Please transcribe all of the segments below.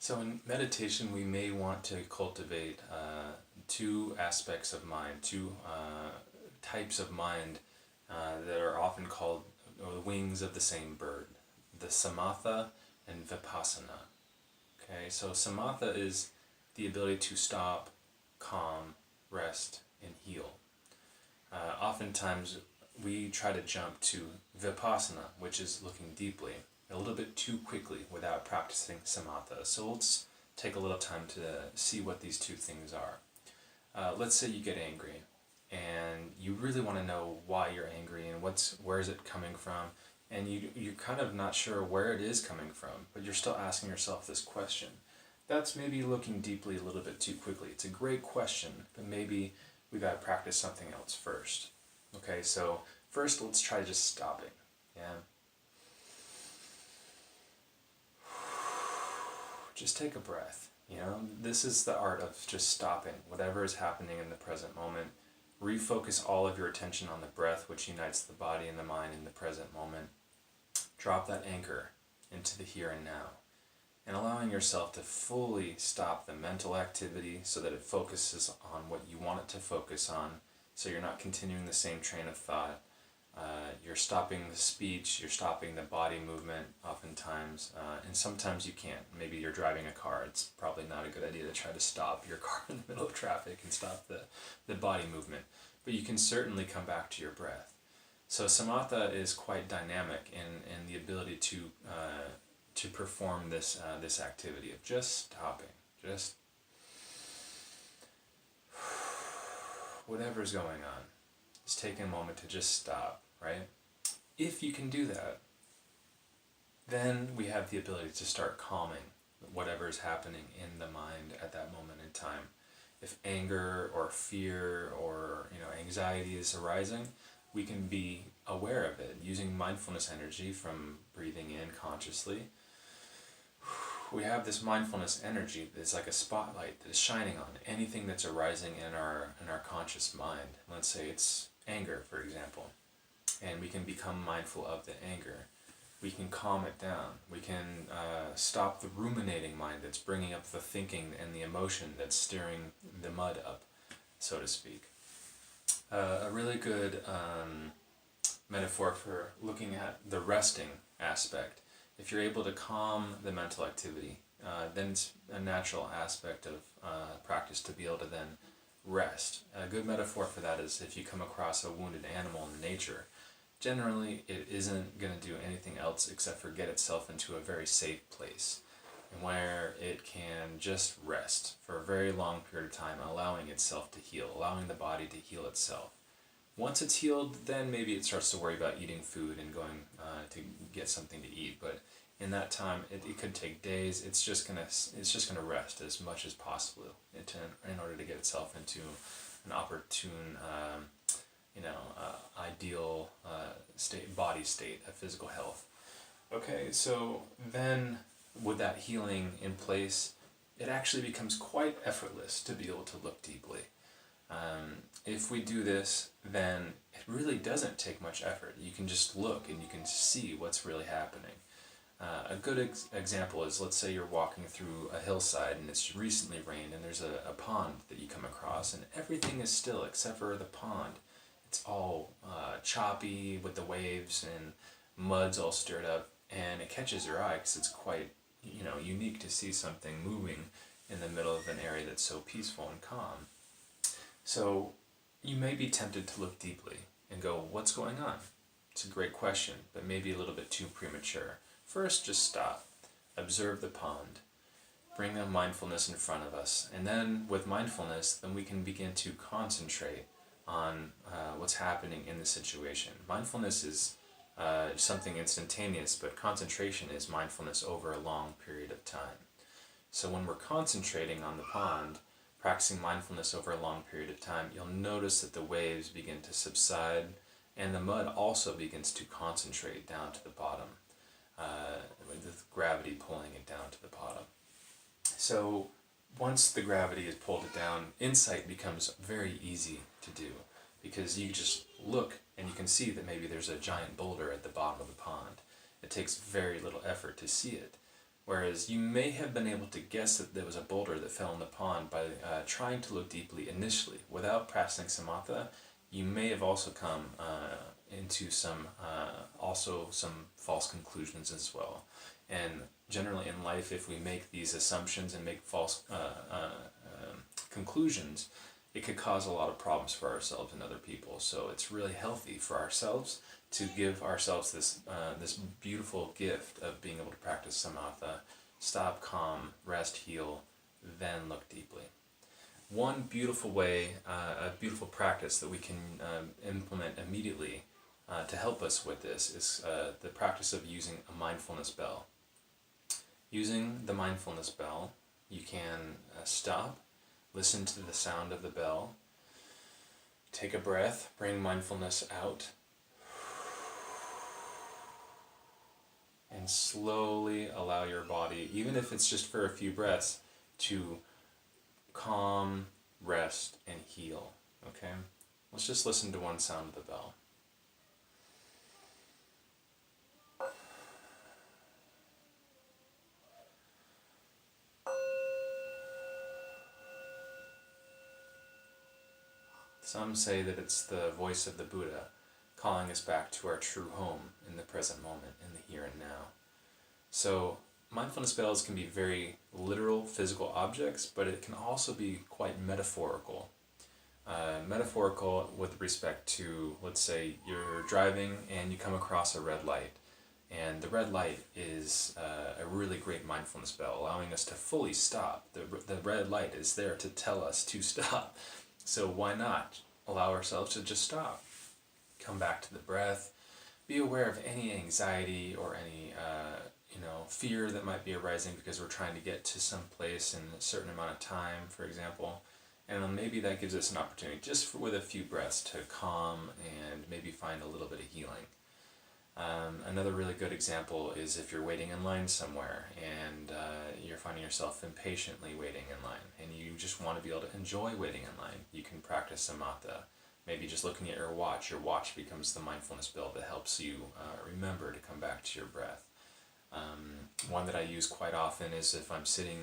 So in meditation, we may want to cultivate two aspects of mind, two types of mind that are often called the wings of the same bird, the Samatha and Vipassana. Okay, so Samatha is the ability to stop, calm, rest, and heal. Oftentimes, we try to jump to Vipassana, which is looking deeply, a little bit too quickly without practicing Samatha. So let's take a little time to see what these two things are. Let's say you get angry, and you really want to know why you're angry and where is it coming from, and you're kind of not sure where it is coming from, but you're still asking yourself this question. That's maybe looking deeply a little bit too quickly. It's a great question, but maybe we got to practice something else first. Okay, so first let's try just stopping. Yeah. Just take a breath. This is the art of just stopping whatever is happening in the present moment. Refocus all of your attention on the breath, which unites the body and the mind in the present moment. Drop that anchor into the here and now, and allowing yourself to fully stop the mental activity so that it focuses on what you want it to focus on, so you're not continuing the same train of thought. You're stopping the speech, you're stopping the body movement oftentimes, and sometimes you can't. Maybe you're driving a car. It's probably not a good idea to try to stop your car in the middle of traffic and stop the body movement. But you can certainly come back to your breath. So Samatha is quite dynamic in the ability to perform this activity of just stopping, just whatever's going on. Just taking a moment to just stop, right? If you can do that, then we have the ability to start calming whatever is happening in the mind at that moment in time. If anger or fear or anxiety is arising, we can be aware of it using mindfulness energy from breathing in consciously. We have this mindfulness energy that's like a spotlight that is shining on anything that's arising in our conscious mind. Let's say it's anger, for example, and we can become mindful of the anger. We can calm it down. We can stop the ruminating mind that's bringing up the thinking and the emotion that's stirring the mud up, so to speak. A really good metaphor for looking at the resting aspect. If you're able to calm the mental activity, then it's a natural aspect of practice to be able to then rest. A good metaphor for that is if you come across a wounded animal in nature, generally it isn't going to do anything else except for get itself into a very safe place, and where it can just rest for a very long period of time, allowing itself to heal, allowing the body to heal itself. Once it's healed, then maybe it starts to worry about eating food and going to get something to eat. But in that time, it could take days. It's just gonna rest as much as possible in order to get itself into an opportune, ideal body state of physical health. Okay, so then with that healing in place, it actually becomes quite effortless to be able to look deeply. If we do this, then it really doesn't take much effort. You can just look and you can see what's really happening. A good example is, let's say you're walking through a hillside and it's recently rained and there's a pond that you come across and everything is still except for the pond. It's all choppy with the waves and mud's all stirred up, and it catches your eye because it's quite unique to see something moving in the middle of an area that's so peaceful and calm. So you may be tempted to look deeply and go, what's going on? It's a great question, but maybe a little bit too premature. First, just stop. Observe the pond. Bring a mindfulness in front of us. And then with mindfulness, then we can begin to concentrate on what's happening in the situation. Mindfulness is something instantaneous, but concentration is mindfulness over a long period of time. So when we're concentrating on the pond, practicing mindfulness over a long period of time, you'll notice that the waves begin to subside and the mud also begins to concentrate down to the bottom, with gravity pulling it down to the bottom. So once the gravity has pulled it down, insight becomes very easy to do, because you just look and you can see that maybe there's a giant boulder at the bottom of the pond. It takes very little effort to see it. Whereas you may have been able to guess that there was a boulder that fell in the pond by trying to look deeply initially. Without practicing samatha, you may have also come into some false conclusions as well. And generally in life, if we make these assumptions and make false conclusions, it could cause a lot of problems for ourselves and other people. So it's really healthy for ourselves to give ourselves this beautiful gift of being able to practice samatha, stop, calm, rest, heal, then look deeply. One beautiful way, a beautiful practice that we can implement immediately to help us with this is the practice of using a mindfulness bell. Using the mindfulness bell, you can stop, listen to the sound of the bell, take a breath, bring mindfulness out, and slowly allow your body, even if it's just for a few breaths, to calm, rest, and heal. Okay? Let's just listen to one sound of the bell. Some say that it's the voice of the Buddha calling us back to our true home in the present moment, in the here and now. So mindfulness bells can be very literal physical objects, but it can also be quite metaphorical. Metaphorical with respect to, let's say, you're driving and you come across a red light. And the red light is a really great mindfulness bell, allowing us to fully stop. The red light is there to tell us to stop. So why not allow ourselves to just stop? Come back to the breath. Be aware of any anxiety or any fear that might be arising because we're trying to get to some place in a certain amount of time, for example. And maybe that gives us an opportunity just with a few breaths to calm and maybe find a little bit of healing. Another really good example is if you're waiting in line somewhere and you're finding yourself impatiently waiting in line and you just want to be able to enjoy waiting in line. You can practice samatha. Maybe just looking at your watch becomes the mindfulness bell that helps you remember to come back to your breath. One that I use quite often is if I'm sitting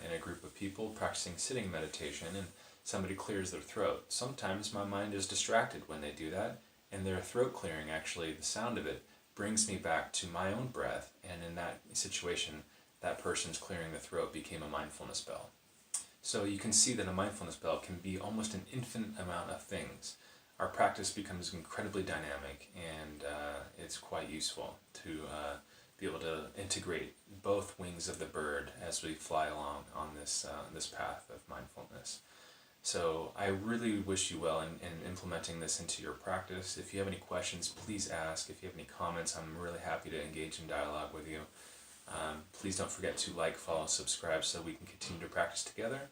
in a group of people practicing sitting meditation and somebody clears their throat. Sometimes my mind is distracted when they do that, and their throat clearing, actually, the sound of it, brings me back to my own breath, and in that situation, that person's clearing the throat became a mindfulness bell. So you can see that a mindfulness bell can be almost an infinite amount of things. Our practice becomes incredibly dynamic, and it's quite useful to be able to integrate both wings of the bird as we fly along on this path of mindfulness. So I really wish you well in implementing this into your practice. If you have any questions, please ask. If you have any comments, I'm really happy to engage in dialogue with you. Please don't forget to like, follow, subscribe so we can continue to practice together.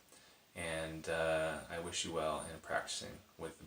And I wish you well in practicing with